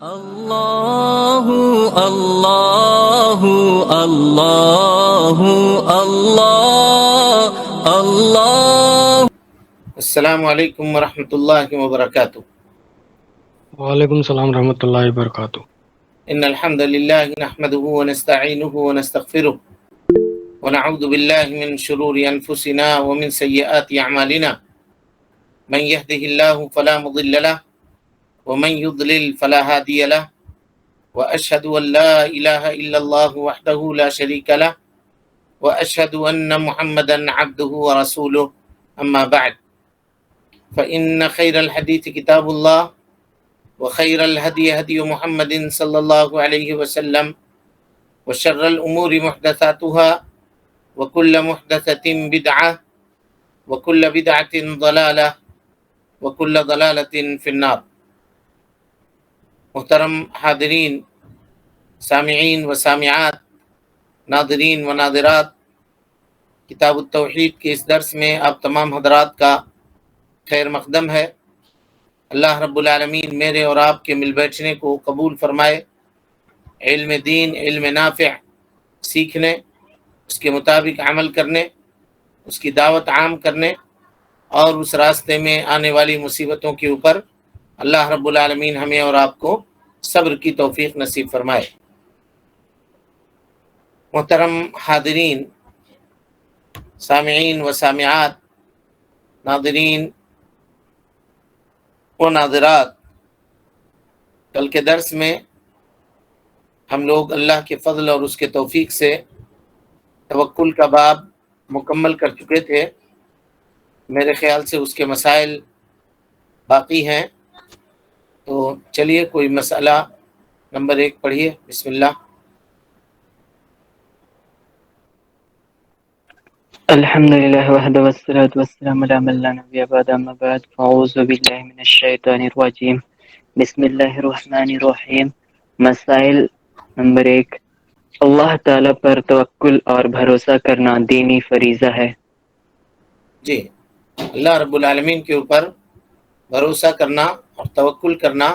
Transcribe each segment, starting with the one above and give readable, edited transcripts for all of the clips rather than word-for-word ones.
اللہ اللہ اللہ اللہ اللہ۔ السلام علیکم ورحمۃ اللہ وبرکاتہ۔ وعلیکم السلام ورحمۃ اللہ وبرکاتہ۔ ان الحمد للہ نحمده ونستعینه ونستغفره ونعوذ باللہ من شرور انفسنا ومن سیئات اعمالنا، من يهده الله فلا مضل له ومن يضلل فلا هادي له، واشهد ان لا اله الا الله وحده لا شريك له، واشهد ان محمدا عبده ورسوله، اما بعد فان خير الحديث كتاب الله، وخير الهدي هدي محمد صلى الله عليه وسلم، وشر الامور محدثاتها، وكل محدثة بدعة، وكل بدعة ضلالة، وكل ضلالة في النار۔ محترم حاضرین، سامعین و سامعات، ناظرین و ناظرات، کتاب التوحید کے اس درس میں آپ تمام حضرات کا خیر مقدم ہے۔ اللہ رب العالمین میرے اور آپ کے مل بیٹھنے کو قبول فرمائے، علم دین، علم نافع سیکھنے، اس کے مطابق عمل کرنے، اس کی دعوت عام کرنے، اور اس راستے میں آنے والی مصیبتوں کے اوپر اللہ رب العالمین ہمیں اور آپ کو صبر کی توفیق نصیب فرمائے۔ محترم حاضرین، سامعین و سامعات، ناظرین و ناظرات، کل کے درس میں ہم لوگ اللہ کے فضل اور اس کے توفیق سے توکل کا باب مکمل کر چکے تھے۔ میرے خیال سے اس کے مسائل باقی ہیں، تو چلیے کوئی مسئلہ نمبر 1 پڑھیے، بسم اللہ۔ الحمد للہ وحدہ والصلاۃ والسلام علی من لا نبی بعد، اما بعد فاعوذ باللہ من الشیطان الرجیم، بسم اللہ الرحمن الرحیم۔ مسائل نمبر 1، اللہ تعالیٰ پر توکل اور بھروسہ کرنا دینی فریضہ ہے؟ جی، اللہ رب العالمین کے اوپر بھروسہ کرنا اور توکل کرنا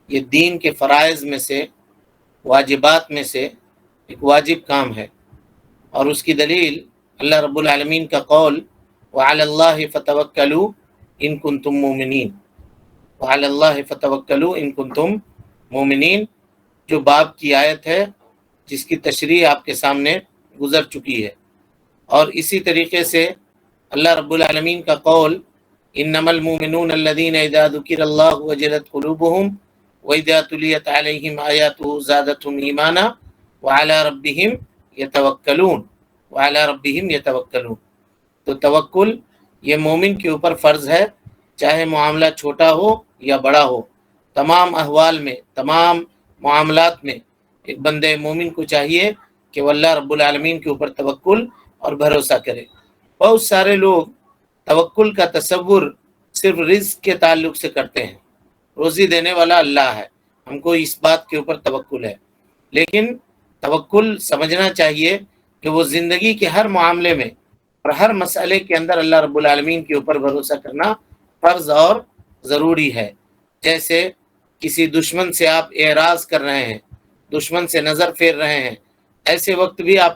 یہ دین کے فرائض میں سے، واجبات میں سے ایک واجب کام ہے، اور اس کی دلیل اللہ رب العالمین کا قول وعلی اللہ فتوکلوا ان کنتم مؤمنین، وعلی اللہ فتوکلوا ان کنتم مؤمنین، جو باب کی آیت ہے جس کی تشریح آپ کے سامنے گزر چکی ہے۔ اور اسی طریقے سے اللہ رب العالمین کا قول انما المؤمنون الذین اذا ذکر اللہ وجلت قلوبهم واذا تلیت علیہم آیاتہ زادتهم ایمانا وعلی ربهم یتوکلون، وعلی ربهم یتوکلون۔ تو توکل یہ مومن کے اوپر فرض ہے، چاہے معاملہ چھوٹا ہو یا بڑا ہو، تمام احوال میں، تمام معاملات میں ایک بندے مومن کو چاہیے کہ وہ اللہ رب العالمین کے اوپر توکل اور بھروسہ کرے۔ بہت سارے لوگ توکل کا تصور صرف رزق کے تعلق سے کرتے ہیں، روزی دینے والا اللہ ہے، ہم کو اس بات کے اوپر توکل ہے، لیکن توکل سمجھنا چاہیے کہ وہ زندگی کے ہر معاملے میں اور ہر مسئلے کے اندر اللہ رب العالمین کے اوپر بھروسہ کرنا فرض اور ضروری ہے۔ جیسے کسی دشمن سے آپ اعراض کر رہے ہیں، دشمن سے نظر پھیر رہے ہیں، ایسے وقت بھی آپ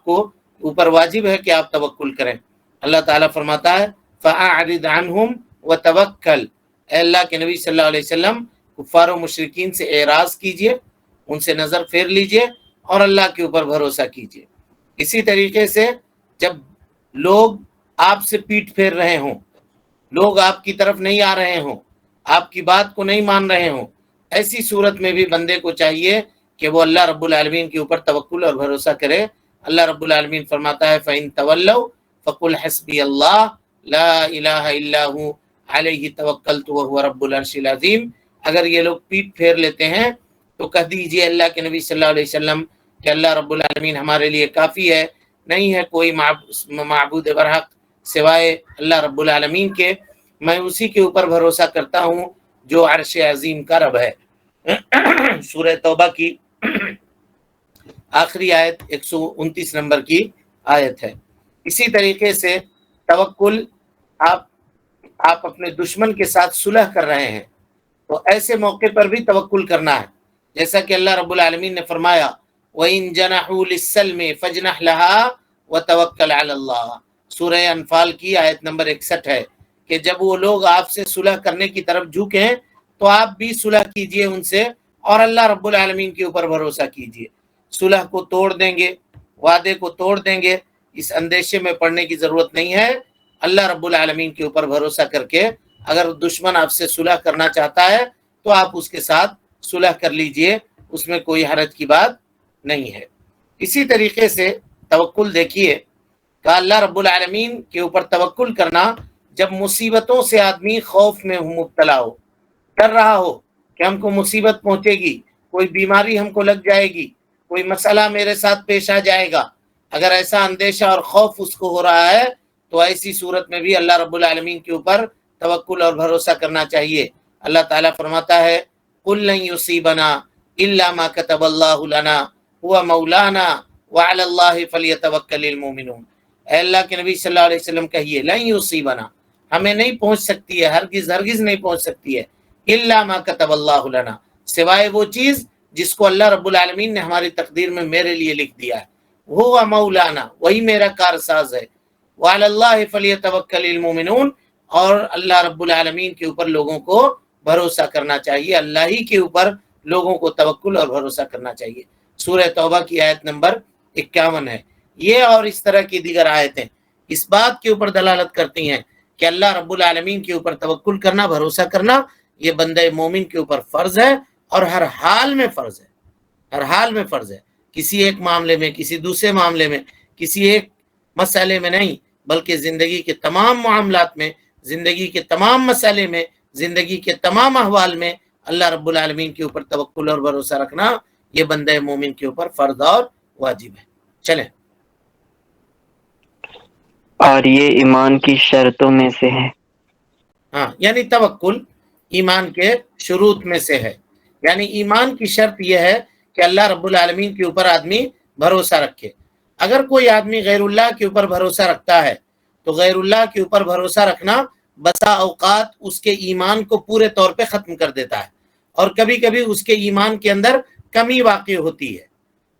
کو اوپر واجب ہے کہ آپ توکل کریں۔ اللہ تعالیٰ فرماتا ہے فَأَعْرِضْ عَنْهُمْ وَتَوَكَّلْ، اے اللہ کے نبی صلی اللہ علیہ وسلم کفار و مشرکین سے اعراض کیجئے، ان سے نظر پھیر لیجئے اور اللہ کے اوپر بھروسہ کیجئے۔ اسی طریقے سے جب لوگ آپ سے پیٹ پھیر رہے ہوں، لوگ آپ کی طرف نہیں آ رہے ہوں، آپ کی بات کو نہیں مان رہے ہوں، ایسی صورت میں بھی بندے کو چاہیے کہ وہ اللہ رب العالمین کے اوپر توکل اور بھروسہ کرے۔ اللہ رب العالمین فرماتا ہے فَإِن تَوَلَّوْا فَقُلْ حَسْبِيَ اللَّهُ لَا إِلَٰهَ إِلَّا هُوَ عَلَيْهِ تَوَكَّلْتُ وَهُوَ رَبُّ الْعَرْشِ الْعَظِيمِ۔ اگر یہ لوگ پیٹ پھیر لیتے ہیں تو کہہ دیجئے اللہ کے نبی صلی اللہ علیہ وسلم کہ اللہ رب العالمین ہمارے لیے کافی ہے، نہیں ہے کوئی معبود برحق سوائے اللہ رب العالمین کے، میں اسی کے اوپر بھروسہ کرتا ہوں جو عرش عظیم کا رب ہے۔ سورہ توبہ کی آخری آیت 129 نمبر کی آیت ہے۔ اسی طریقے سے توکل، آپ اپنے دشمن کے ساتھ صلح کر رہے ہیں، تو ایسے موقع پر بھی توکل کرنا ہے، جیسا کہ اللہ رب العالمین نے فرمایا وَإِن جَنَحُوا لِلسَّلْمِ فَاجْنَحْ لَهَا وَتَوَكَّلْ عَلَى اللَّهِ، سورہ انفال کی آیت نمبر 61 ہے کہ جب وہ لوگ آپ سے صلح کرنے کی طرف جھکیں تو آپ بھی صلح کیجئے ان سے اور اللہ رب العالمین کے اوپر بھروسہ کیجئے۔ صلح کو توڑ دیں گے، وعدے کو توڑ دیں گے، اس اندیشے میں پڑنے کی ضرورت نہیں ہے۔ اللہ رب العالمین کے اوپر بھروسہ کر کے اگر دشمن آپ سے صلح کرنا چاہتا ہے تو آپ اس کے ساتھ صلح کر لیجئے، اس میں کوئی حرج کی بات نہیں ہے۔ اسی طریقے سے توکل دیکھیے کہ اللہ رب العالمین کے اوپر توکل کرنا جب مصیبتوں سے آدمی خوف میں مبتلا ہو، ڈر رہا ہو کہ ہم کو مصیبت پہنچے گی، کوئی بیماری ہم کو لگ جائے گی، کوئی مسئلہ میرے ساتھ پیش آ جائے گا، اگر ایسا اندیشہ اور خوف اس کو ہو رہا ہے تو ایسی صورت میں بھی اللہ رب العالمین کے اوپر توکل اور بھروسہ کرنا چاہیے۔ اللہ تعالیٰ فرماتا ہے قُل لَن يُصِيبَنَا إِلَّا مَا كَتَبَ اللَّهُ لَنَا هُوَ مَوْلَانَا وَعَلَى اللَّهِ فَلْيَتَوَكَّلِ الْمُؤْمِنُونَ، اے اللہ کے نبی صلی اللہ علیہ وسلم کہیے لن یصیبنا، ہمیں نہیں پہنچ سکتی ہے، ہرگز ہرگز نہیں پہنچ سکتی ہے، الا ما کتب اللہ لنا، سوائے وہ چیز جس کو اللہ رب العالمین نے ہماری تقدیر میں میرے لیے لکھ دیا ہے، وہ مولانا، وہی میرا کارساز ہے، وعلی اللہ فلیتوکل المؤمنون، اور اللہ رب العالمین کے اوپر لوگوں کو بھروسہ کرنا چاہیے، اللہ ہی کے اوپر لوگوں کو توکل اور بھروسہ کرنا چاہیے۔ سورہ توبہ کی آیت نمبر 51 ہے۔ یہ اور اس طرح کی دیگر آیتیں اس بات کے اوپر دلالت کرتی ہیں کہ اللہ رب العالمین کے اوپر توکل کرنا، بھروسہ کرنا، یہ بندہ مومن کے اوپر فرض ہے اور ہر حال میں فرض ہے، ہر حال میں فرض ہے، کسی ایک معاملے میں، کسی دوسرے معاملے میں، کسی ایک مسئلے میں نہیں، بلکہ زندگی کے تمام معاملات میں، زندگی کے تمام مسئلے میں، زندگی کے تمام احوال میں اللہ رب العالمین کے اوپر توکل اور بھروسہ رکھنا یہ بندہ مومن کے اوپر فرض اور واجب ہے۔ چلیں، اور یہ ایمان کی شرطوں میں سے ہے۔ ہاں، یعنی توکل ایمان کے شروط میں سے ہے، یعنی ایمان کی شرط یہ ہے کہ اللہ رب العالمین کے اوپر آدمی بھروسہ رکھے۔ اگر کوئی آدمی غیر اللہ کے اوپر بھروسہ رکھتا ہے تو غیر اللہ کے اوپر بھروسہ رکھنا بسا اوقات اس کے ایمان کو پورے طور پہ ختم کر دیتا ہے، اور کبھی کبھی اس کے ایمان کے اندر کمی واقع ہوتی ہے۔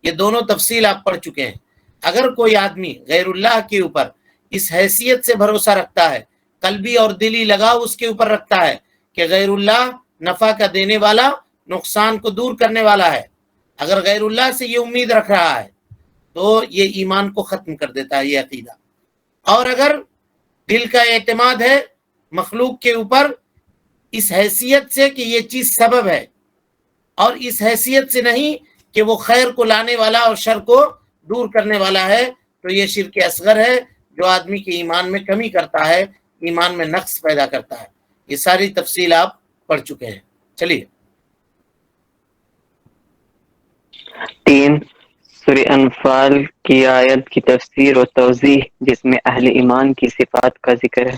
یہ دونوں تفصیل آپ پڑھ چکے ہیں۔ اگر کوئی آدمی غیر اللہ کے اوپر اس حیثیت سے بھروسہ رکھتا ہے، قلبی اور دلی لگاؤ اس کے اوپر رکھتا ہے کہ غیر اللہ نفع کا دینے والا، نقصان کو دور کرنے والا ہے، اگر غیر اللہ سے یہ امید رکھ رہا ہے تو یہ ایمان کو ختم کر دیتا ہے، یہ عقیدہ۔ اور اگر دل کا اعتماد ہے مخلوق کے اوپر اس حیثیت سے کہ یہ چیز سبب ہے، اور اس حیثیت سے نہیں کہ وہ خیر کو لانے والا اور شر کو دور کرنے والا ہے، تو یہ شرک اصغر ہے جو آدمی کے ایمان میں کمی کرتا ہے، ایمان میں نقص پیدا کرتا ہے۔ یہ ساری تفصیل آپ پڑھ چکے ہیں۔ چلیے 3 سورہ انفال کی آیت کی تفسیر و توضیح جس میں اہل ایمان کی صفات کا ذکر ہے۔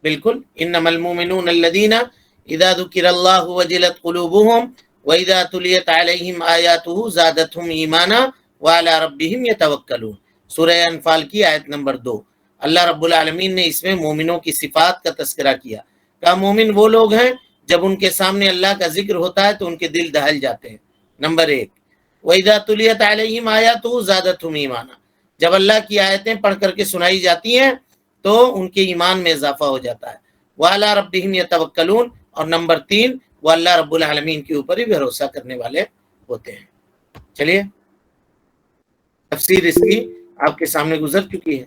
بالکل، انما المؤمنون الذين اذا ذكر الله وجلت قلوبهم واذا تليت عليهم آیاته زادتهم ایمانا وعلى ربهم يتوکلون، سورہ انفال کی آیت نمبر 2۔ اللہ رب العالمین نے اس میں مومنوں کی صفات کا تذکرہ کیا، کہا مومن وہ لوگ ہیں جب ان کے سامنے اللہ کا ذکر ہوتا ہے تو ان کے دل دہل جاتے ہیں۔ نمبر 1، وَإِذَا تُلِيَتْ عَلَيْهِمْ آيَاتُهُ زَادَتْهُمْ ایمانا، جب اللہ کی آیتیں پڑھ کر کے سنائی جاتی ہیں تو ان کے ایمان میں اضافہ ہو جاتا ہے۔ وَعَلَىٰ رَبِّهِمْ يَتَوَكَّلُونَ، اور نمبر 3، وہ اللہ رب العالمین کے اوپر ہی بھروسہ کرنے والے ہوتے ہیں۔ چلیے، تفسیر اس کی آپ کے سامنے گزر چکی ہے۔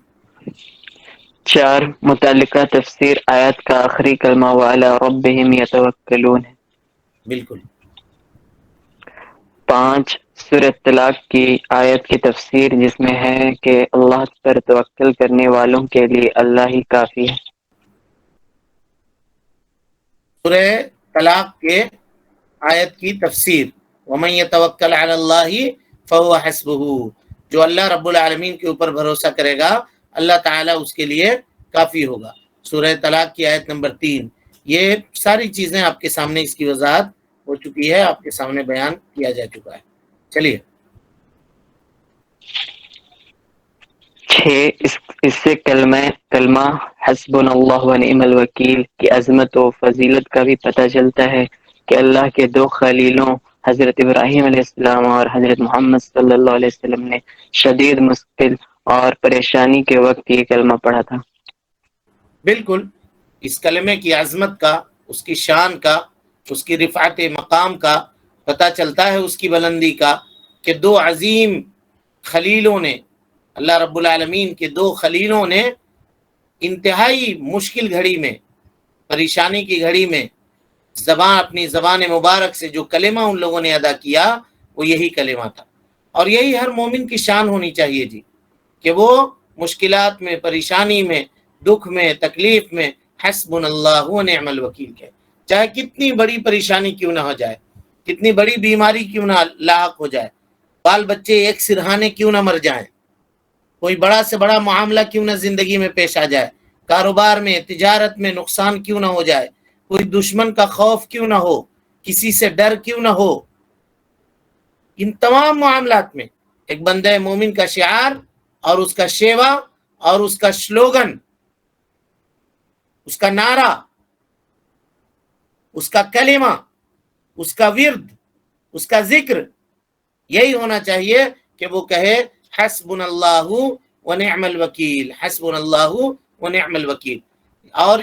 4 متعلقہ تفسیر آیت کا آخری کلمہ وعلی ربہم یتوکلون ہے۔ بالکل۔ 5 سورہ طلاق کی آیت کی تفسیر جس میں ہے کہ اللہ پر توکل کرنے والوں کے لیے اللہ ہی کافی ہے۔ سورہ طلاق کے آیت کی تفسیر وَمَن يَتَوَكَّلْ عَلَى اللَّهِ فَهُوَ حَسْبُهُ، جو اللہ رب العالمین کے اوپر بھروسہ کرے گا اللہ تعالیٰ اس کے لیے کافی ہوگا۔ سورہ طلاق کی آیت نمبر 3۔ یہ ساری چیزیں آپ کے سامنے اس کی وضاحت ہو چکی ہے، آپ کے سامنے بیان کیا جا چکا ہے۔ چلیے 6 اس سے کلمہ حسبنا اللہ و نعم الوکیل کی عظمت و فضیلت کا بھی پتہ چلتا ہے کہ اللہ کے دو خلیلوں حضرت ابراہیم علیہ السلام اور حضرت محمد صلی اللہ علیہ وسلم نے شدید مشکل اور پریشانی کے وقت یہ کلمہ پڑھا تھا۔ بالکل، اس کلمے کی عظمت کا، اس کی شان کا، اس کی رفعت مقام کا پتہ چلتا ہے، اس کی بلندی کا، کہ دو عظیم خلیلوں نے، اللہ رب العالمین کے دو خلیلوں نے انتہائی مشکل گھڑی میں، پریشانی کی گھڑی میں اپنی زبان مبارک سے جو کلمہ ان لوگوں نے ادا کیا وہ یہی کلمہ تھا۔ اور یہی ہر مومن کی شان ہونی چاہیے جی، کہ وہ مشکلات میں، پریشانی میں، دکھ میں، تکلیف میں حسبنا اللہ و نعم الوکیل کہے، چاہے کتنی بڑی پریشانی کیوں نہ ہو جائے، کتنی بڑی بیماری کیوں نہ لاحق ہو جائے، بال بچے ایک سرہانے کیوں نہ مر جائیں، کوئی بڑا سے بڑا معاملہ کیوں نہ زندگی میں پیش آ جائے، کاروبار میں، تجارت میں نقصان کیوں نہ ہو جائے، کوئی دشمن کا خوف کیوں نہ ہو، کسی سے ڈر کیوں نہ ہو، ان تمام معاملات میں ایک بندہ مومن کا شعار اور اس کا شیوا اور اس کا سلوگن، اس کا نعرہ، اس کا کلمہ، اس کا ورد، اس کا ذکر یہی ہونا چاہیے کہ وہ کہے حسبنا اللہ و نعم الوکیل، حسبنا اللہ و نعم الوکیل۔ اور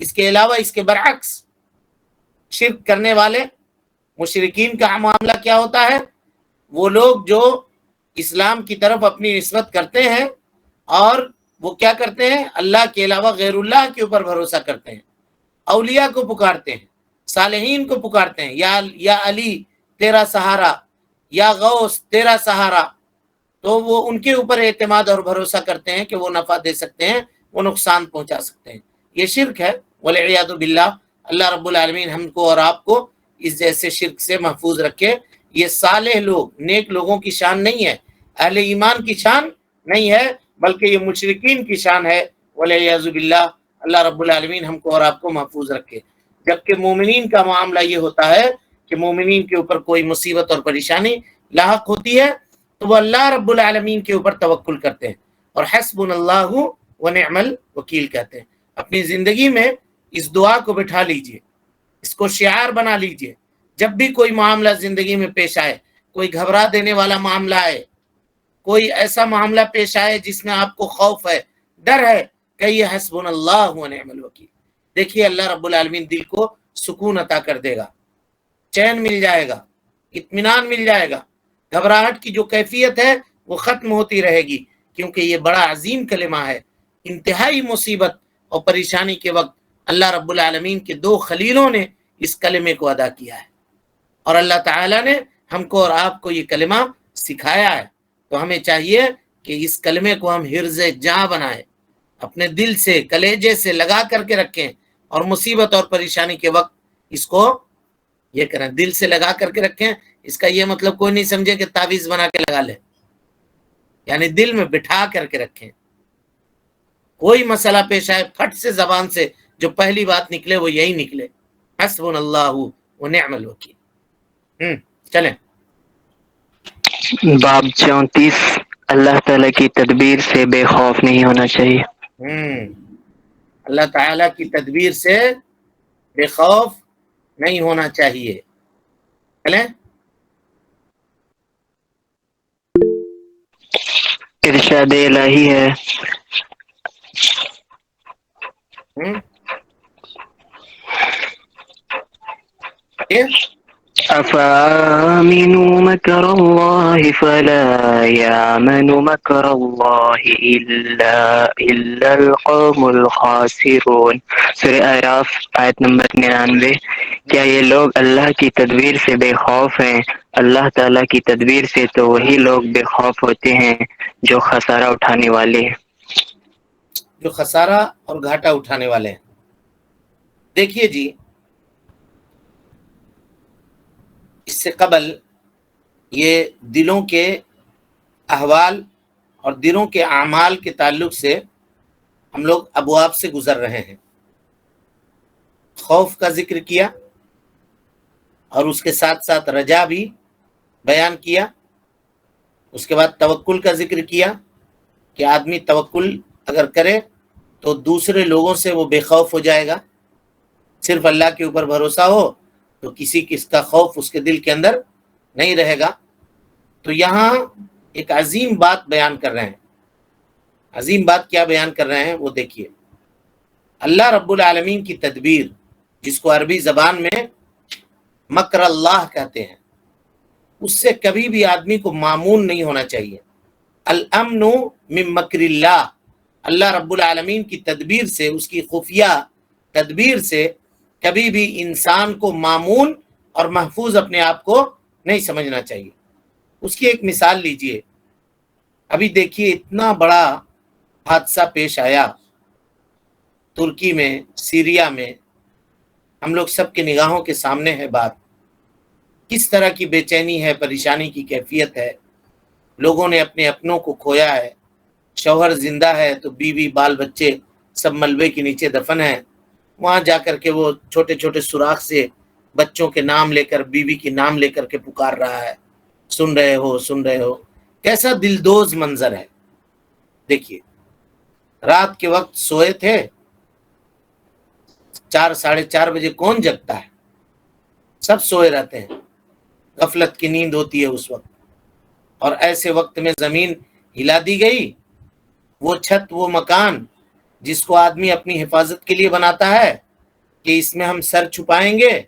اس کے علاوہ، اس کے برعکس، شرک کرنے والے مشرکین کا معاملہ کیا ہوتا ہے؟ وہ لوگ جو اسلام کی طرف اپنی نسبت کرتے ہیں اور وہ کیا کرتے ہیں؟ اللہ کے علاوہ غیر اللہ کے اوپر بھروسہ کرتے ہیں، اولیاء کو پکارتے ہیں، صالحین کو پکارتے ہیں، یا علی تیرا سہارا، یا غوث تیرا سہارا، تو وہ ان کے اوپر اعتماد اور بھروسہ کرتے ہیں کہ وہ نفع دے سکتے ہیں، وہ نقصان پہنچا سکتے ہیں۔ یہ شرک ہے والعیاذ باللہ۔ اللہ رب العالمین ہم کو اور آپ کو اس جیسے شرک سے محفوظ رکھے۔ یہ صالح لوگ، نیک لوگوں کی شان نہیں ہے، اہل ایمان کی شان نہیں ہے، بلکہ یہ مشرکین کی شان ہے والعیاذ باللہ۔ اللہ رب العالمین ہم کو اور آپ کو محفوظ رکھے۔ جبکہ مومنین کا معاملہ یہ ہوتا ہے کہ مومنین کے اوپر کوئی مصیبت اور پریشانی لاحق ہوتی ہے تو وہ اللہ رب العالمین کے اوپر توکل کرتے ہیں اور حسبنا اللہ و نعم الوکیل کہتے ہیں۔ اپنی زندگی میں اس دعا کو بٹھا لیجئے، اس کو شعار بنا لیجئے۔ جب بھی کوئی معاملہ زندگی میں پیش آئے، کوئی گھبرا دینے والا معاملہ آئے، کوئی ایسا معاملہ پیش آئے جس میں آپ کو خوف ہے، ڈر ہے، کہیے حسبنا اللہ و نعم الوکیل۔ دیکھیے اللہ رب العالمین دل کو سکون عطا کر دے گا، چین مل جائے گا، اطمینان مل جائے گا، گھبراہٹ کی جو کیفیت ہے وہ ختم ہوتی رہے گی، کیونکہ یہ بڑا عظیم کلمہ ہے۔ انتہائی مصیبت اور پریشانی کے وقت اللہ رب العالمین کے دو خلیلوں نے اس کلمے کو ادا کیا ہے، اور اللہ تعالیٰ نے ہم کو اور آپ کو یہ کلمہ سکھایا ہے۔ تو ہمیں چاہیے کہ اس کلمے کو ہم حرز جاں بنائیں، اپنے دل سے، کلیجے سے لگا کر کے رکھیں، اور مصیبت اور پریشانی کے وقت اس کو یہ کریں، دل سے لگا کر کے رکھیں۔ اس کا یہ مطلب کوئی نہیں سمجھے کہ تعویذ بنا کے لگا لے، یعنی دل میں بٹھا کر کے رکھیں۔ کوئی مسئلہ پیش آئے، پھٹ سے زبان سے جو پہلی بات نکلے وہ یہی نکلے، حسبنا اللہ و نعم الوکیل۔ چلیں باب 34، اللہ تعالیٰ کی تدبیر سے بے خوف نہیں ہونا چاہیے۔ اللہ تعالیٰ کی تدبیر سے بے خوف نہیں ہونا چاہیے۔ چلیں ارشاد الہی ہے، افامنوا مکر اللہ فلا یامن مکر اللہ الا القوم الخاسرون۔ سورہ اعراف آیت نمبر 99۔ کیا یہ لوگ اللہ کی تدبیر سے بے خوف ہیں؟ اللہ تعالیٰ کی تدبیر سے تو وہی لوگ بے خوف ہوتے ہیں جو خسارہ اٹھانے والے ہیں، جو خسارہ اور گھاٹا اٹھانے والے ہیں۔ دیکھیے جی، اس سے قبل یہ دلوں کے احوال اور دلوں کے اعمال کے تعلق سے ہم لوگ ابواب سے گزر رہے ہیں۔ خوف کا ذکر کیا اور اس کے ساتھ ساتھ رجا بھی بیان کیا، اس کے بعد توکل کا ذکر کیا کہ آدمی توکل اگر کرے تو دوسرے لوگوں سے وہ بے خوف ہو جائے گا، صرف اللہ کے اوپر بھروسہ ہو تو کسی کس کا خوف اس کے دل کے اندر نہیں رہے گا۔ تو یہاں ایک عظیم بات بیان کر رہے ہیں۔ عظیم بات کیا بیان کر رہے ہیں وہ دیکھیے۔ اللہ رب العالمین کی تدبیر، جس کو عربی زبان میں مکر اللہ کہتے ہیں، اس سے کبھی بھی آدمی کو مامون نہیں ہونا چاہیے۔ الامن من مکر اللہ، اللہ رب العالمین کی تدبیر سے، اس کی خفیہ تدبیر سے کبھی بھی انسان کو مامون اور محفوظ اپنے آپ کو نہیں سمجھنا چاہیے۔ اس کی ایک مثال لیجئے۔ ابھی دیکھیے اتنا بڑا حادثہ پیش آیا ترکی میں، سیریا میں، ہم لوگ سب کے نگاہوں کے سامنے ہے بات۔ کس طرح کی بے چینی ہے، پریشانی کی کیفیت ہے، لوگوں نے اپنے اپنوں کو کھویا ہے، شوہر زندہ ہے تو بیوی بال بچے سب ملبے کے نیچے دفن ہیں، وہاں جا کر کے وہ چھوٹے چھوٹے سوراخ سے بچوں کے نام لے کر، بیوی کے نام لے کر کے پکار رہا ہے، سن رہے ہو، سن رہے ہو۔ کیسا دلدوز منظر ہے۔ دیکھیے رات کے وقت سوئے تھے، 4 ساڑھے 4 بجے کون جگتا ہے، سب سوئے رہتے ہیں، غفلت کی نیند ہوتی ہے اس وقت، اور ایسے وقت میں زمین ہلا دی گئی۔ وہ چھت، وہ مکان جس کو آدمی اپنی حفاظت کے لیے بناتا ہے کہ اس میں ہم سر چھپائیں گے،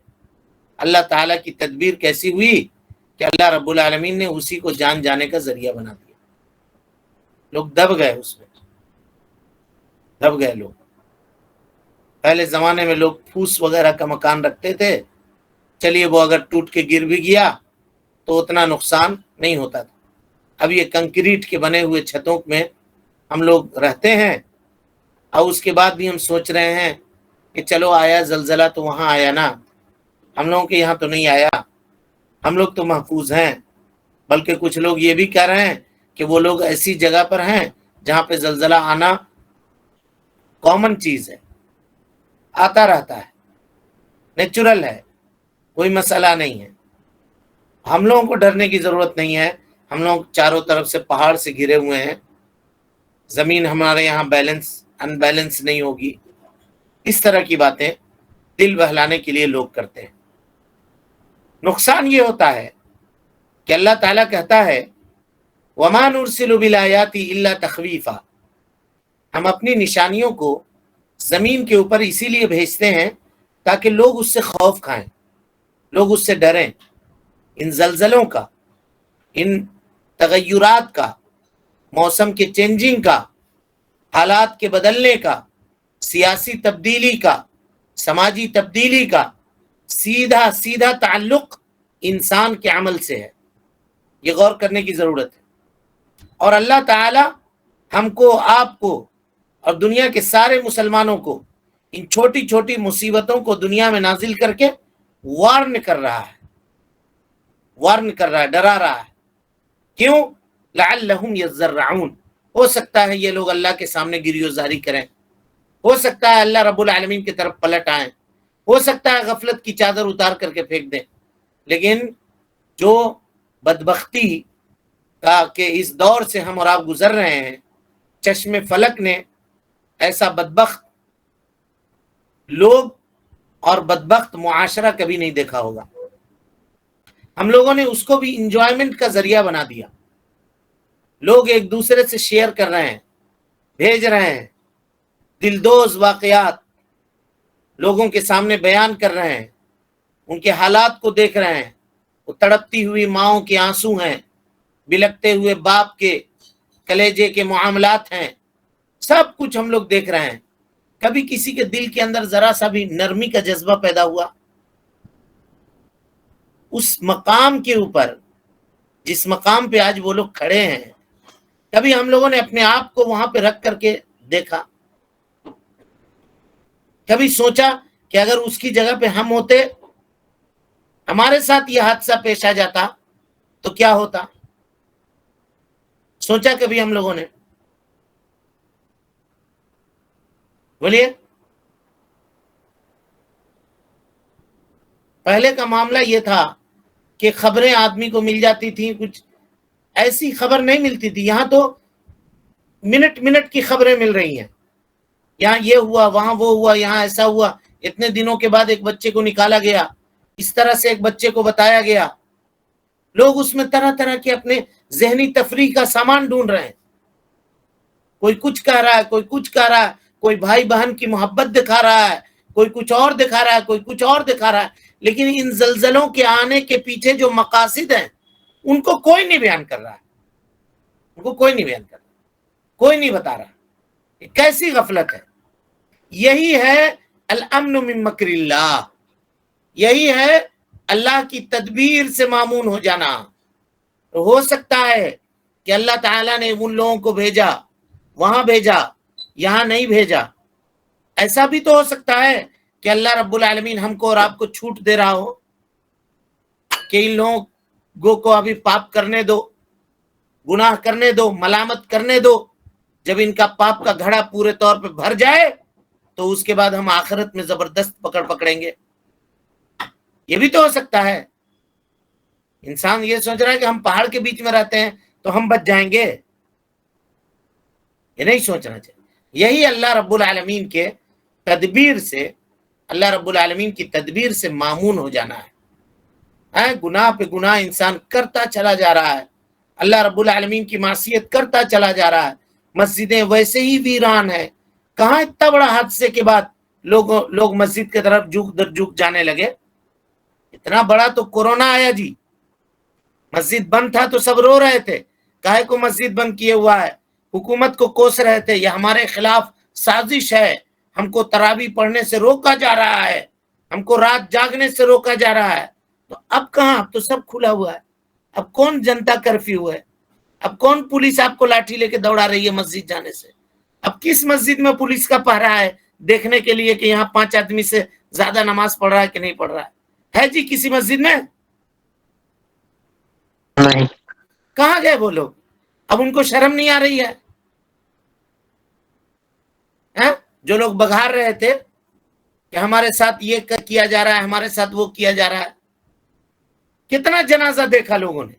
اللہ تعالیٰ کی تدبیر کیسی ہوئی کہ اللہ رب العالمین نے اسی کو جان جانے کا ذریعہ بنا دیا۔ لوگ دب گئے، اس میں دب گئے لوگ۔ پہلے زمانے میں لوگ پھوس وغیرہ کا مکان رکھتے تھے، چلیے وہ اگر ٹوٹ کے گر بھی گیا تو اتنا نقصان نہیں ہوتا تھا۔ اب یہ کنکریٹ کے بنے ہوئے چھتوں میں ہم لوگ رہتے ہیں، اور اس کے بعد بھی ہم سوچ رہے ہیں کہ چلو آیا زلزلہ تو وہاں آیا نا، ہم لوگوں کے یہاں تو نہیں آیا، ہم لوگ تو محفوظ ہیں۔ بلکہ کچھ لوگ یہ بھی کہہ رہے ہیں کہ وہ لوگ ایسی جگہ پر ہیں جہاں پہ زلزلہ آنا کامن چیز ہے، آتا رہتا ہے، نیچرل ہے، کوئی مسئلہ نہیں ہے۔ ہم لوگوں کو ڈرنے کی ضرورت نہیں ہے، ہم لوگ چاروں طرف سے پہاڑ سے گھرے ہوئے ہیں، زمین ہمارے یہاں ان بیلنس نہیں ہوگی۔ اس طرح کی باتیں دل بہلانے کے لیے لوگ کرتے ہیں۔ نقصان یہ ہوتا ہے کہ اللہ تعالیٰ کہتا ہے وَمَا نُرْسِلُ بِالْآيَاتِ إِلَّا تَخْوِيفًا، ہم اپنی نشانیوں کو زمین کے اوپر اسی لیے بھیجتے ہیں تاکہ لوگ اس سے خوف کھائیں، لوگ اس سے ڈریں، ان زلزلوں کا، ان تغیرات کا، موسم کے چینجنگ کا، حالات کے بدلنے کا، سیاسی تبدیلی کا، سماجی تبدیلی کا سیدھا سیدھا تعلق انسان کے عمل سے ہے۔ یہ غور کرنے کی ضرورت ہے۔ اور اللہ تعالی ہم کو، آپ کو اور دنیا کے سارے مسلمانوں کو ان چھوٹی چھوٹی مصیبتوں کو دنیا میں نازل کر کے وارن کر رہا ہے، ڈرا رہا ہے۔ کیوں؟ لعلہم یضرعون، ہو سکتا ہے یہ لوگ اللہ کے سامنے گریو زاری کریں، ہو سکتا ہے اللہ رب العالمین کی طرف پلٹ آئیں، ہو سکتا ہے غفلت کی چادر اتار کر کے پھینک دیں۔ لیکن جو بدبختی کا کہ اس دور سے ہم اور آپ گزر رہے ہیں، چشم فلک نے ایسا بدبخت لوگ اور بدبخت معاشرہ کبھی نہیں دیکھا ہوگا۔ ہم لوگوں نے اس کو بھی انجوائمنٹ کا ذریعہ بنا دیا۔ لوگ ایک دوسرے سے شیئر کر رہے ہیں، بھیج رہے ہیں، دلدوز واقعات لوگوں کے سامنے بیان کر رہے ہیں، ان کے حالات کو دیکھ رہے ہیں۔ وہ تڑپتی ہوئی ماؤں کے آنسو ہیں، بلکتے ہوئے باپ کے کلیجے کے معاملات ہیں، سب کچھ ہم لوگ دیکھ رہے ہیں۔ کبھی کسی کے دل کے اندر ذرا سا بھی نرمی کا جذبہ پیدا ہوا؟ اس مقام کے اوپر، جس مقام پہ آج وہ لوگ کھڑے ہیں، کبھی ہم لوگوں نے اپنے آپ کو وہاں پہ رکھ کر کے دیکھا؟ کبھی سوچا کہ اگر اس کی جگہ پہ ہم ہوتے، ہمارے ساتھ یہ حادثہ پیش آ جاتا تو کیا ہوتا؟ سوچا کبھی ہم لوگوں نے؟ بولیے۔ پہلے کا معاملہ یہ تھا کہ خبریں آدمی کو مل جاتی تھیں، کچھ ایسی خبر نہیں ملتی تھی۔ یہاں تو منٹ منٹ کی خبریں مل رہی ہیں، یہاں یہ ہوا، وہاں وہ ہوا، یہاں ایسا ہوا، اتنے دنوں کے بعد ایک بچے کو نکالا گیا، اس طرح سے ایک بچے کو بتایا گیا، لوگ اس میں طرح طرح کے اپنے ذہنی تفریح کا سامان ڈھونڈ رہے ہیں، کوئی کچھ کہہ رہا ہے، کوئی کچھ کہہ رہا ہے، کوئی بھائی بہن کی محبت دکھا رہا ہے، کوئی کچھ اور دکھا رہا ہے، کوئی کچھ اور دکھا رہا ہے، لیکن ان زلزلوں کے آنے کے پیچھے جو مقاصد ہیں ان کو کوئی نہیں بیان کر رہا ہے، ان کو کوئی نہیں بیان کر رہا، کوئی نہیں بتا رہا. یہ کیسی غفلت ہے. یہی ہے الامن من مکر اللہ، یہی ہے اللہ کی تدبیر سے مامون ہو جانا. ہو سکتا ہے کہ اللہ تعالیٰ نے ان لوگوں کو بھیجا، وہاں بھیجا، یہاں نہیں بھیجا. ایسا بھی تو ہو سکتا ہے کہ اللہ رب العالمین ہم کو اور آپ کو چھوٹ دے رہا ہو کہ ان لوگوں کو ابھی پاپ کرنے دو، گناہ کرنے دو، ملامت کرنے دو، جب ان کا پاپ کا گھڑا پورے طور پہ بھر جائے تو اس کے بعد ہم آخرت میں زبردست پکڑیں گے. یہ بھی تو ہو سکتا ہے. انسان یہ سوچ رہا ہے کہ ہم پہاڑ کے بیچ میں رہتے ہیں تو ہم بچ جائیں گے، یہ نہیں سوچنا چاہیے. یہی اللہ رب العالمین کے تدبیر سے، اللہ رب العالمین کی تدبیر سے مامون ہو جانا ہے. گناہ پہ گناہ انسان کرتا چلا جا رہا ہے، اللہ رب العالمین کی معصیت کرتا چلا جا رہا ہے، مسجدیں ویسے ہی ویران ہے. کہاں اتنا بڑا حادثے کے بعد لوگ مسجد کی طرف جھک در جھک جانے لگے. اتنا بڑا تو کورونا آیا جی، مسجد بند تھا تو سب رو رہے تھے، کاہے کو مسجد بند کیے ہوا ہے، حکومت کو کوس رہے تھے، یہ ہمارے خلاف سازش ہے، ہم کو تراویح پڑھنے سے روکا جا رہا ہے، ہم کو رات جاگنے سے روکا جا رہا ہے. تو اب کہاں، اب تو سب کھلا ہوا ہے. اب کون جنتا کرفیو ہے، اب کون پولیس آپ کو لاٹھی لے کے دوڑا رہی ہے مسجد جانے سے. اب کس مسجد میں پولیس کا پہرا ہے دیکھنے کے لیے کہ یہاں 5 آدمی سے زیادہ نماز پڑھ رہا ہے کہ نہیں پڑھ رہا ہے جی کسی مسجد میں؟ نہیں. کہاں گئے وہ لوگ؟ اب ان کو شرم نہیں آ رہی ہے؟ جو لوگ بگھار رہے تھے کہ ہمارے ساتھ یہ کیا جا رہا ہے، ہمارے ساتھ وہ کیا جا رہا ہے. کتنا جنازہ دیکھا لوگوں نے،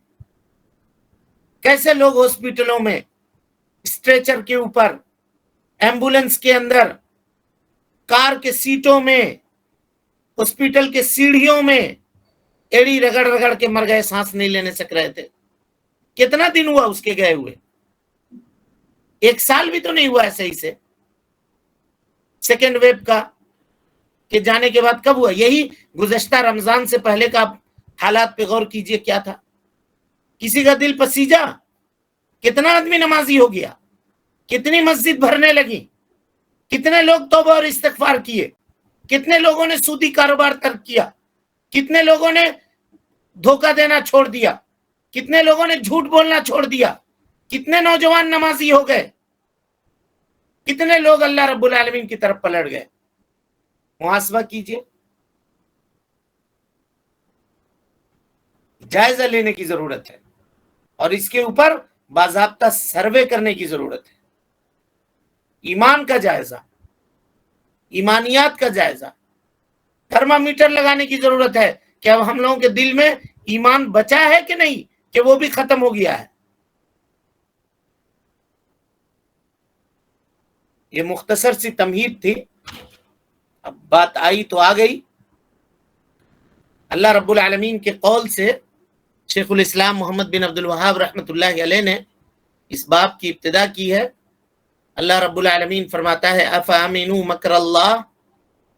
کیسے لوگ ہاسپٹلوں میں اسٹریچر کے اوپر، ایمبولنس کے اندر، کار کے سیٹوں میں، ہاسپٹل کے سیڑھیوں میں ایڑی رگڑ رگڑ کے مر گئے، سانس نہیں لینے سک رہے تھے. کتنا دن ہوا اس کے گئے ہوئے؟ 1 سال بھی تو نہیں ہوا ہے صحیح سے سیکنڈ ویو کا کہ جانے کے بعد. کب ہوا؟ یہی گزشتہ رمضان سے پہلے کا حالات پہ غور کیجئے کیا تھا. کسی کا دل پسیجا؟ کتنا آدمی نمازی ہو گیا، کتنی مسجد بھرنے لگی، کتنے لوگ توبہ اور استغفار کیے، کتنے لوگوں نے سودی کاروبار ترک کیا، کتنے لوگوں نے دھوکہ دینا چھوڑ دیا، کتنے لوگوں نے جھوٹ بولنا چھوڑ دیا، کتنے نوجوان نمازی ہو گئے، کتنے لوگ اللہ رب العالمین کی طرف پلٹ گئے. محاسبہ کیجئے. جائزہ لینے کی ضرورت ہے اور اس کے اوپر باضابطہ سروے کرنے کی ضرورت ہے. ایمان کا جائزہ، ایمانیات کا جائزہ، تھرمامیٹر لگانے کی ضرورت ہے کہ اب ہم لوگوں کے دل میں ایمان بچا ہے کہ نہیں، کہ وہ بھی ختم ہو گیا ہے. یہ مختصر سی تمہید تھی، اب بات آئی تو آ گئی. اللہ رب العالمین کے قول سے شیخ الاسلام محمد بن عبد الوہاب رحمۃ اللہ علیہ نے اس باب کی ابتدا کی ہے. اللہ رب العالمین فرماتا ہے افامنوا مکر اللہ،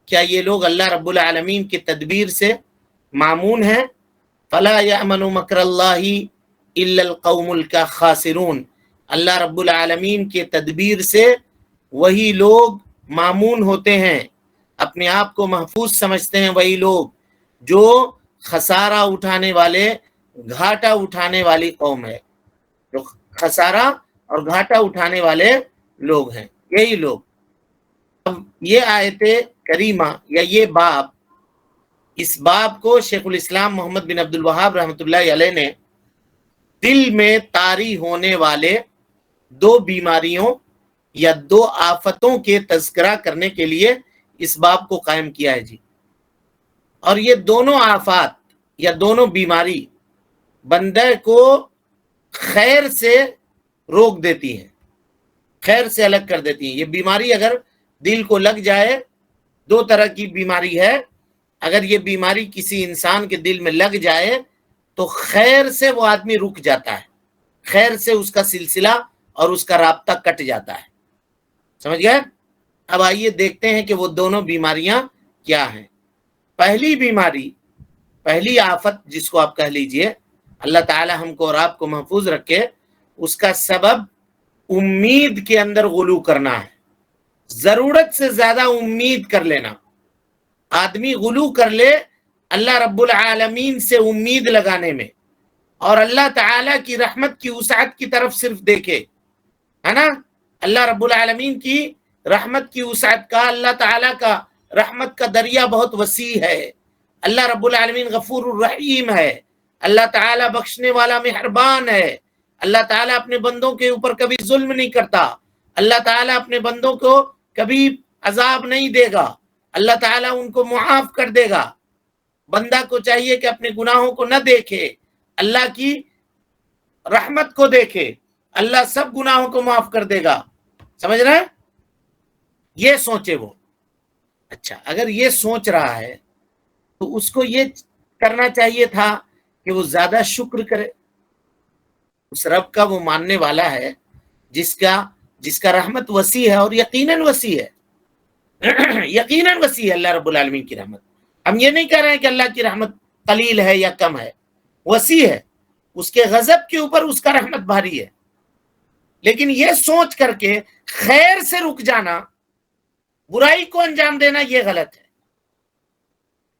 کیا یہ لوگ اللہ رب العالمین کی تدبیر سے مامون ہیں؟ فلا یأمن مکر اللہ الا القوم الخاسرون، اللہ رب العالمین کے تدبیر سے وہی لوگ مامون ہوتے ہیں، اپنے آپ کو محفوظ سمجھتے ہیں وہی لوگ جو خسارہ اٹھانے والے، گھاٹا اٹھانے والی قوم ہے، جو خسارہ اور گھاٹا اٹھانے والے لوگ ہیں، یہی لوگ. اب یہ آیت کریمہ یا یہ باب، اس باب کو شیخ الاسلام محمد بن عبد الوہاب رحمۃ اللہ علیہ نے دل میں طاری ہونے والے 2 بیماریوں یا 2 آفتوں کے تذکرہ کرنے کے لیے اس باب کو قائم کیا ہے جی. اور یہ دونوں آفات یا دونوں بیماری بندے کو خیر سے روک دیتی ہیں، خیر سے الگ کر دیتی ہیں. یہ بیماری اگر دل کو لگ جائے، 2 طرح کی بیماری ہے. اگر یہ بیماری کسی انسان کے دل میں لگ جائے تو خیر سے وہ آدمی رک جاتا ہے، خیر سے اس کا سلسلہ اور اس کا رابطہ کٹ جاتا ہے. سمجھ گئے؟ اب آئیے دیکھتے ہیں کہ وہ دونوں بیماریاں کیا ہیں. پہلی بیماری، پہلی آفت جس کو آپ کہہ لیجئے، اللہ تعالی ہم کو اور آپ کو محفوظ رکھے، اس کا سبب امید کے اندر غلو کرنا ہے. ضرورت سے زیادہ امید کر لینا. آدمی غلو کر لے اللہ رب العالمین سے امید لگانے میں، اور اللہ تعالی کی رحمت کی وسعت کی طرف صرف دیکھے، ہے نا. اللہ رب العالمین کی رحمت کی وسعت کا، اللہ تعالی کا رحمت کا دریا بہت وسیع ہے. اللہ رب العالمین غفور الرحیم ہے، اللہ تعالی بخشنے والا مہربان ہے. اللہ تعالیٰ اپنے بندوں کے اوپر کبھی ظلم نہیں کرتا. اللہ تعالیٰ اپنے بندوں کو کبھی عذاب نہیں دے گا. اللہ تعالیٰ ان کو معاف کر دے گا. بندہ کو چاہیے کہ اپنے گناہوں کو نہ دیکھے، اللہ کی رحمت کو دیکھے. اللہ سب گناہوں کو معاف کر دے گا. سمجھ رہے ہیں؟ یہ سوچے وہ. اچھا، اگر یہ سوچ رہا ہے تو اس کو یہ کرنا چاہیے تھا کہ وہ زیادہ شکر کرے اس رب کا وہ ماننے والا ہے جس کا رحمت وسیع ہے، اور یقیناً وسیع ہے. یقیناً وسیع ہے اللہ رب العالمین کی رحمت. ہم یہ نہیں کہہ رہے ہیں کہ اللہ کی رحمت قلیل ہے یا کم ہے، وسیع ہے. اس کے غضب کے اوپر اس کا رحمت بھاری ہے. لیکن یہ سوچ کر کے خیر سے رک جانا، برائی کو انجام دینا، یہ غلط ہے.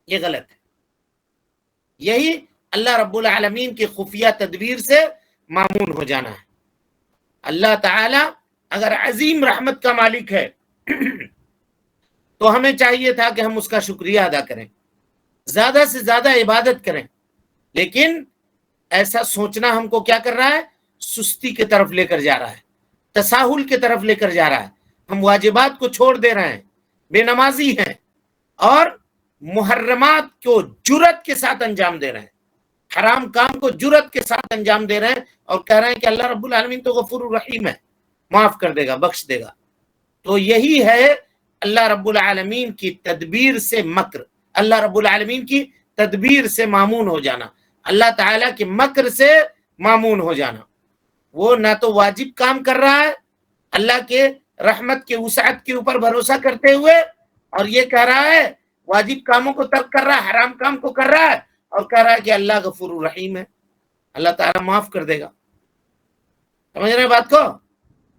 یہ غلط ہے. یہی اللہ رب العالمین کی خفیہ تدبیر سے معمون ہو جانا ہے. اللہ تعالی اگر عظیم رحمت کا مالک ہے تو ہمیں چاہیے تھا کہ ہم اس کا شکریہ ادا کریں، زیادہ سے زیادہ عبادت کریں. لیکن ایسا سوچنا ہم کو کیا کر رہا ہے؟ سستی کی طرف لے کر جا رہا ہے، تساہل کی طرف لے کر جا رہا ہے. ہم واجبات کو چھوڑ دے رہے ہیں، بے نمازی ہیں، اور محرمات کو جرات کے ساتھ انجام دے رہے ہیں، حرام کام کو جرات کے ساتھ انجام دے رہے ہیں، اور کہہ رہے ہیں کہ اللہ رب العالمین تو غفور الرحیم ہے، معاف کر دے گا، بخش دے گا. تو یہی ہے اللہ رب العالمین کی تدبیر سے مکر، اللہ رب العالمین کی تدبیر سے معمون ہو جانا، اللہ تعالیٰ کے مکر سے معمون ہو جانا. وہ نہ تو واجب کام کر رہا ہے اللہ کے رحمت کے وسعت کے اوپر بھروسہ کرتے ہوئے، اور یہ کہہ رہا ہے واجب کاموں کو ترک کر رہا ہے، حرام کام کو کر رہا ہے، اور کہہ رہا ہے کہ اللہ غفور الرحیم ہے، اللہ تعالیٰ معاف کر دے گا. سمجھ رہے ہیں بات کو؟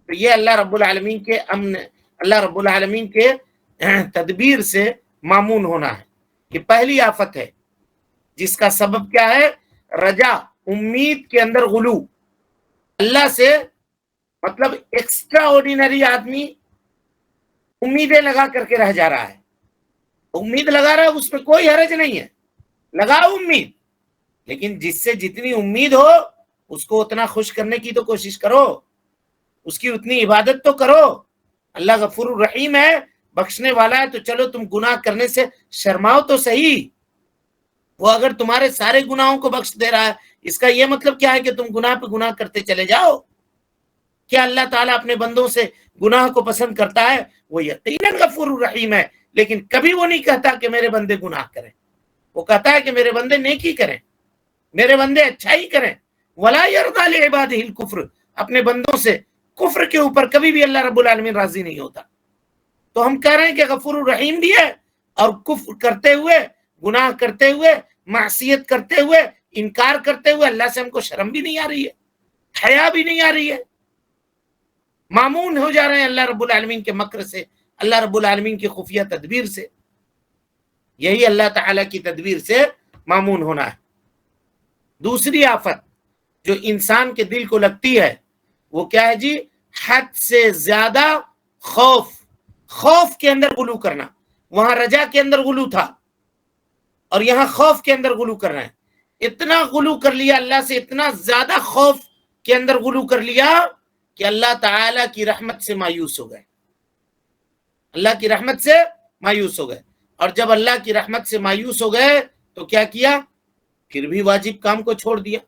تو یہ اللہ رب العالمین کے اللہ رب العالمین کے تدبیر سے معمون ہونا ہے. کہ پہلی آفت ہے جس کا سبب کیا ہے؟ رجا، امید کے اندر غلو. اللہ سے مطلب ایکسٹرا آرڈینری آدمی امیدیں لگا کر کے رہ جا رہا ہے. امید لگا رہا ہے، اس میں کوئی حرج نہیں ہے، لگاؤ امید، لیکن جس سے جتنی امید ہو اس کو اتنا خوش کرنے کی تو کوشش کرو، اس کی اتنی عبادت تو کرو. اللہ غفور الرحیم ہے، بخشنے والا ہے، تو چلو تم گناہ کرنے سے شرماؤ تو صحیح. وہ اگر تمہارے سارے گناہوں کو بخش دے رہا ہے، اس کا یہ مطلب کیا ہے کہ تم گناہ پہ گناہ کرتے چلے جاؤ؟ کیا اللہ تعالیٰ اپنے بندوں سے گناہ کو پسند کرتا ہے؟ وہ یقیناً غفور الرحیم ہے، لیکن کبھی وہ نہیں کہتا کہ میرے بندے گناہ کریں. وہ کہتا ہے کہ میرے بندے نیکی کریں، میرے بندے اچھائی کریں. وَلَا يَرْضَىٰ لِعِبَادِهِ الْكُفْرَ، اپنے بندوں سے کفر کے اوپر کبھی بھی اللہ رب العالمین راضی نہیں ہوتا. تو ہم کہہ رہے ہیں کہ غفور الرحیم بھی ہے، اور کفر کرتے ہوئے، گناہ کرتے ہوئے، معصیت کرتے ہوئے، انکار کرتے ہوئے اللہ سے ہم کو شرم بھی نہیں آ رہی ہے، حیا بھی نہیں آ رہی ہے. معمون ہو جا رہے ہیں اللہ رب العالمین کے مکر سے، اللہ رب العالمین کی خفیہ تدبیر سے. یہی اللہ تعالیٰ کی تدبیر سے معمون ہونا ہے. دوسری آفت جو انسان کے دل کو لگتی ہے وہ کیا ہے جی؟ حد سے زیادہ خوف کے اندر غلو کرنا. وہاں رجا کے اندر غلو تھا، اور یہاں خوف کے اندر غلو کر رہے ہیں. اتنا غلو کر لیا اللہ سے، اتنا زیادہ خوف کے اندر غلو کر لیا کہ اللہ تعالیٰ کی رحمت سے مایوس ہو گئے. اللہ کی رحمت سے مایوس ہو گئے. اور جب اللہ کی رحمت سے مایوس ہو گئے تو کیا کیا؟ پھر بھی واجب کام کو چھوڑ دیا،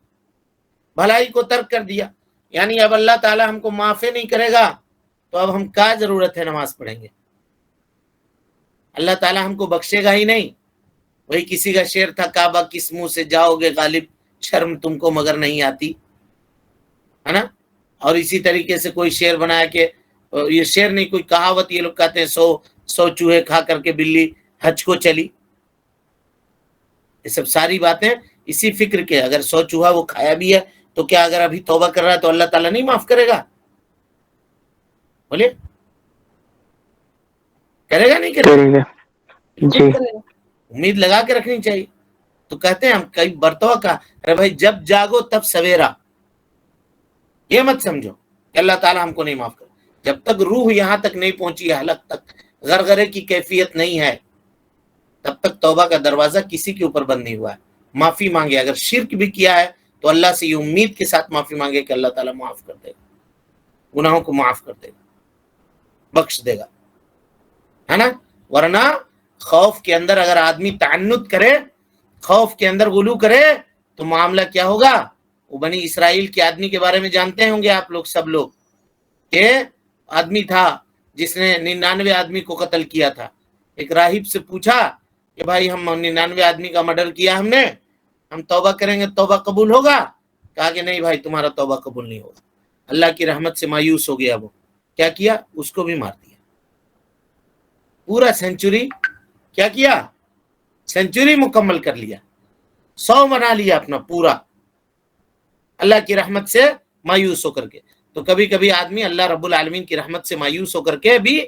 بھلائی کو ترک کر دیا. یعنی اب اللہ تعالیٰ ہم کو معاف نہیں کرے گا تو اب ہم کیا ضرورت ہے نماز پڑھیں گے؟ اللہ تعالیٰ ہم کو بخشے گا ہی نہیں وہی کسی کا شعر تھا، کعبہ کس منہ سے جاؤ گے غالب، شرم تم کو مگر نہیں آتی، ہے نا. اور اسی طریقے سے کوئی شعر بنایا کہ یہ شعر نہیں، کوئی کہاوت، یہ لوگ کہتے ہیں 100 چوہے کھا کر کے بلی حج کو چلی. یہ سب ساری باتیں اسی فکر کے. اگر 100 چوہا وہ کھایا بھی ہے تو کیا اگر ابھی توبہ کر رہا ہے تو اللہ تعالیٰ نہیں معاف کرے گا؟ بولے کرے گا نہیں کرے گا؟ جی امید لگا کے رکھنی چاہیے. تو کہتے ہیں ہم کئی برتوا کا، ارے بھائی جب جاگو تب سویرا، یہ مت سمجھو کہ اللہ تعالیٰ ہم کو نہیں معاف کرے. جب تک روح یہاں تک نہیں پہنچی ہے، حلق تک غرغرے کی کیفیت نہیں ہے، تب تک توبہ کا دروازہ کسی کے اوپر بند نہیں ہوا ہے. معافی مانگے، اگر شرک بھی کیا ہے تو اللہ سے یہ امید کے ساتھ معافی مانگے کہ اللہ تعالیٰ معاف کر دے گا، گناہوں کو معاف کر دے گا، بخش دے گا، ہے نا. ورنہ خوف کے اندر اگر آدمی تعنت کرے، خوف کے اندر غلو کرے، تو معاملہ کیا ہوگا؟ وہ بنی اسرائیل کے آدمی کے بارے میں جانتے ہوں گے آپ لوگ سب لوگ، کہ آدمی تھا جس نے 99 آدمی کو قتل کیا تھا. ایک راہب سے پوچھا کہ بھائی ہم 99 آدمی کا مرڈر کیا، ہم توبہ کریں گے توبہ قبول ہوگا؟ کہا کہ نہیں بھائی تمہارا توبہ قبول نہیں ہوگا. اللہ کی رحمت سے مایوس ہو گیا. وہ کیا کیا؟ اس کو بھی مار دیا. پورا سینچری کیا کیا؟ سینچری مکمل کر لیا، 100 بنا لیا اپنا پورا، اللہ کی رحمت سے مایوس ہو کر کے. تو کبھی کبھی آدمی اللہ رب العالمین کی رحمت سے مایوس ہو کر کے بھی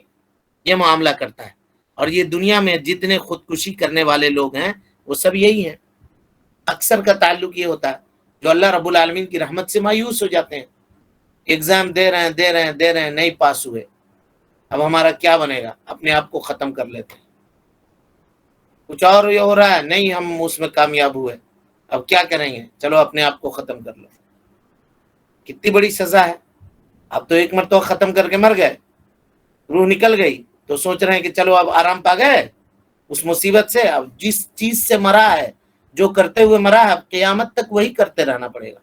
یہ معاملہ کرتا ہے. اور یہ دنیا میں جتنے خودکشی کرنے والے لوگ ہیں وہ سب یہی ہیں. اکثر کا تعلق یہ ہوتا ہے جو اللہ رب العالمین کی رحمت سے مایوس ہو جاتے ہیں. ایگزام دے رہے ہیں نہیں پاس ہوئے، اب ہمارا کیا بنے گا؟ اپنے آپ کو ختم کر لیتے ہیں. کچھ اور یہ ہو رہا ہے، نہیں ہم اس میں کامیاب ہوئے، اب کیا کریں گے؟ چلو اپنے آپ کو ختم کر لو. کتنی بڑی سزا ہے. اب تو ایک مرتبہ ختم کر کے مر گئے، روح نکل گئی، تو سوچ رہے ہیں کہ چلو اب آرام پا گئے اس مصیبت سے. اب جس چیز سے مرا ہے، جو کرتے ہوئے مرا ہے، اب قیامت تک وہی کرتے رہنا پڑے گا.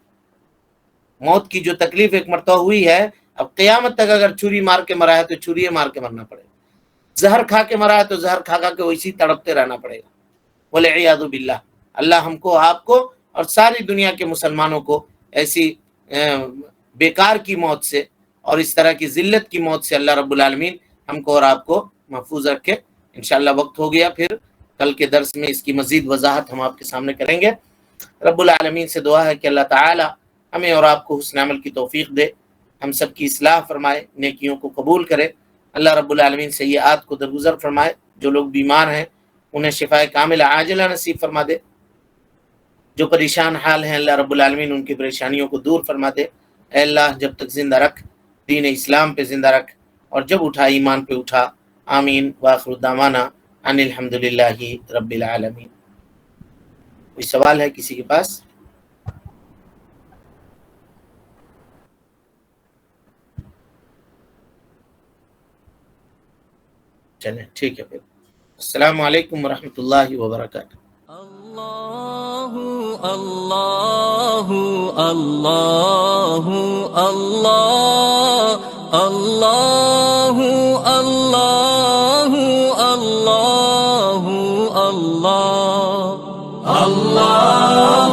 موت کی جو تکلیف ایک مرتبہ ہوئی ہے، اب قیامت تک اگر چھری مار کے مرا ہے تو چھری مار کے مرنا پڑے گا. زہر کھا کے مرا ہے تو زہر کھا کے ویسی تڑپتے رہنا پڑے گا. والعیاذ باللہ. اللہ ہم کو، آپ کو اور ساری دنیا کے مسلمانوں کو ایسی بیکار کی موت سے اور اس طرح کی ذلت کی موت سے اللہ رب العالمین ہم کو اور آپ کو محفوظ رکھے. انشاءاللہ وقت ہو گیا، پھر کل کے درس میں اس کی مزید وضاحت ہم آپ کے سامنے کریں گے. رب العالمین سے دعا ہے کہ اللہ تعالی ہمیں اور آپ کو حسن عمل کی توفیق دے، ہم سب کی اصلاح فرمائے، نیکیوں کو قبول کرے. اللہ رب العالمین سیئات کو درگزر فرمائے. جو لوگ بیمار ہیں انہیں شفاء کاملہ عاجلہ نصیب فرما دے. جو پریشان حال ہیں اللہ رب العالمین ان کی پریشانیوں کو دور فرما دے. اے اللہ جب تک زندہ رکھ، دین اسلام پہ زندہ رکھ، اور جب اٹھا ایمان پہ اٹھا. آمین. وآخر دعوانا ان الحمدللہ رب العالمین. کوئی سوال ہے کسی کے پاس؟ چلیں ٹھیک ہے پھر. السلام علیکم ورحمۃ اللہ وبرکاتہ. اللہ اللہ اللہ اللہ اللہ اللہ اللہ اللہ اللہ